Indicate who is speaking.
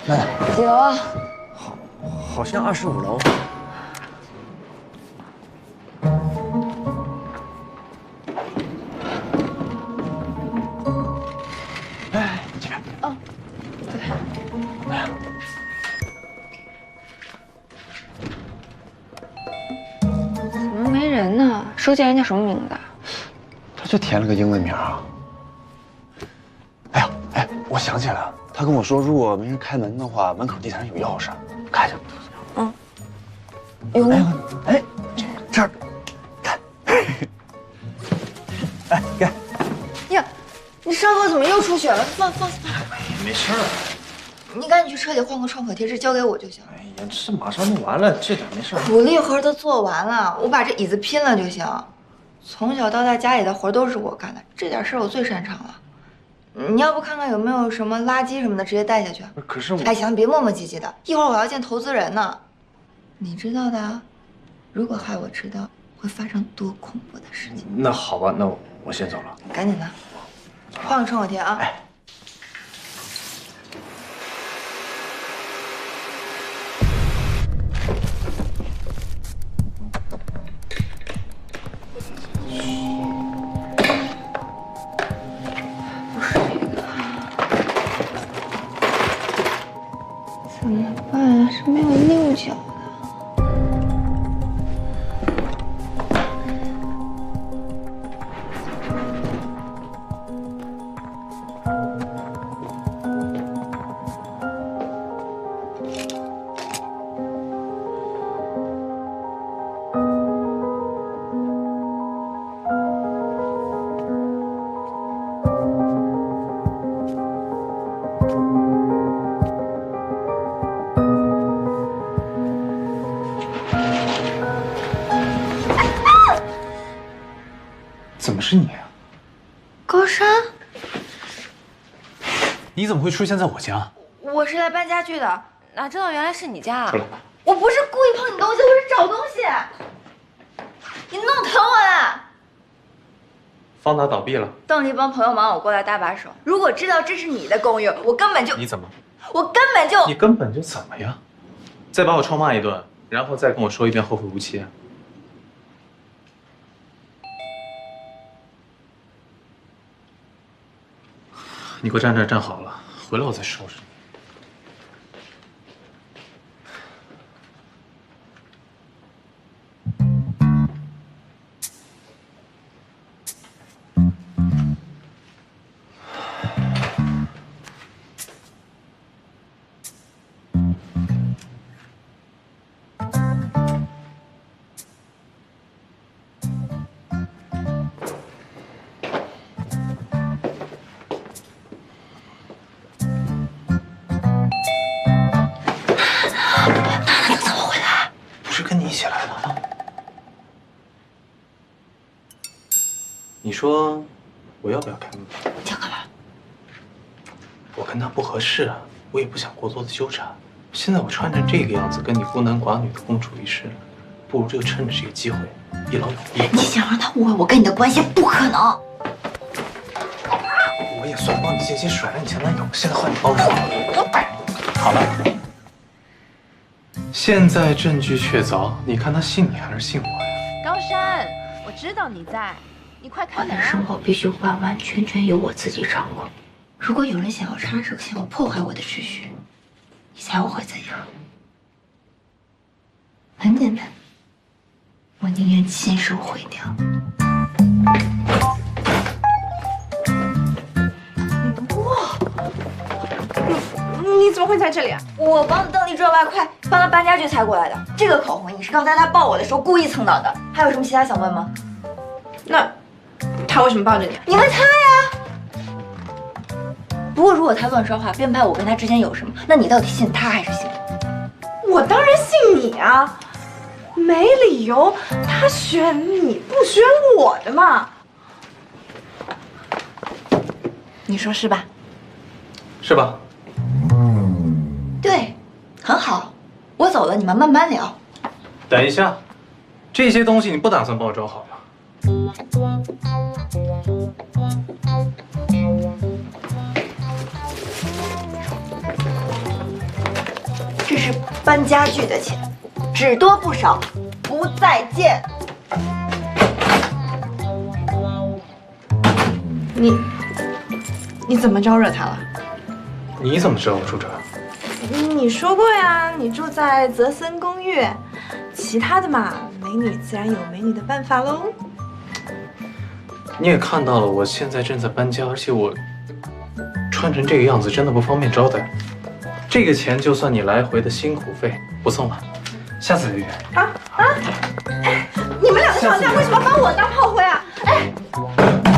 Speaker 1: 奶奶，
Speaker 2: 几楼啊？
Speaker 1: 好像25楼。哎，这边。
Speaker 2: 哦，对。
Speaker 1: 哎呀，
Speaker 2: 怎么没人呢？收件人叫什么名字？
Speaker 1: 他就填了个英文名啊。哎呀，哎，我想起来了，他跟我说，如果没人开门的话，门口地毯上有钥匙，看一下。
Speaker 2: 嗯。有吗？
Speaker 1: 哎，这儿，看。哎，给。
Speaker 2: 呀，你伤口怎么又出血了？放。
Speaker 1: 没事儿。
Speaker 2: 你赶紧去车里换个创可贴，这交给我就行。
Speaker 1: 哎呀，这马上弄完了，这点没事儿。
Speaker 2: 苦力活都做完了，我把这椅子拼了就行。从小到大家里的活都是我干的，这点事儿我最擅长了。你要不看看有没有什么垃圾什么的，直接带下去。
Speaker 1: 可是我……
Speaker 2: 哎，行，别磨磨唧唧的，一会儿我要见投资人呢。你知道的啊，如果害我知道，会发生多恐怖的事情。
Speaker 1: 那好吧，那我先走了。
Speaker 2: 赶紧的，换个创可贴啊。
Speaker 1: 哎。
Speaker 2: 怎么办啊？是没有六角的。
Speaker 1: 怎么是你啊？
Speaker 2: 高山，
Speaker 3: 你怎么会出现在我家？
Speaker 2: 我是来搬家具的，
Speaker 4: 哪知道原来是你家啊！
Speaker 1: 出来。
Speaker 2: 我不是故意碰你东西，我是找东西。你弄疼我了。
Speaker 3: 方达倒闭了。
Speaker 2: 邓丽帮朋友忙我过来搭把手，如果知道这是你的公寓，我根本就……
Speaker 3: 你怎么？
Speaker 2: 我根本就……
Speaker 3: 你根本就怎么样？再把我臭骂一顿，然后再跟我说一遍后会无期。你给我站这儿站好了，回来我再收拾你。你说我要不要开门？
Speaker 2: 你想干嘛？
Speaker 3: 我跟他不合适啊，我也不想过多的纠缠。现在我穿成这个样子，跟你孤男寡女的共处一室，不如就趁着这个机会一劳永逸。
Speaker 2: 你想让他误会我跟你的关系，不可能。
Speaker 3: 我也算帮你借些水了你前男友，现在换你帮我。好了，现在证据确凿，你看他信你还是信我呀？
Speaker 4: 高山，我知道你在，你快开
Speaker 2: 我
Speaker 4: 门啊！
Speaker 2: 的生活必须完完全全由我自己掌握。如果有人想要插手，想要破坏我的秩序，你猜我会怎样？很简单，我宁愿亲手毁掉。
Speaker 4: 你怎么会在这里啊？
Speaker 2: 我帮邓丽赚外快，帮她搬家具才过来的。这个口红也是刚才她抱我的时候故意蹭到的。还有什么其他想问吗？
Speaker 4: 那他为什么抱着你？
Speaker 2: 你问他呀。不过如果他乱说话，编排我跟他之间有什么，那你到底信他还是信我？
Speaker 4: 我当然信你啊，没理由他选你不选我的嘛。你说是吧？
Speaker 3: 是吧？
Speaker 2: 对，很好。我走了，你们慢慢聊。
Speaker 3: 等一下，这些东西你不打算帮我装好吗？
Speaker 2: 搬家具的钱，只多不少，不再见。你怎么招惹他了？
Speaker 3: 你怎么知道我住这儿？
Speaker 4: 你说过呀，你住在泽森公寓。其他的嘛，美女自然有美女的办法喽。
Speaker 3: 你也看到了，我现在正在搬家，而且我穿成这个样子真的不方便招待。这个钱就算你来回的辛苦费，不送了，下次再约。
Speaker 4: 你们两个吵架为什么把我当炮灰啊？哎，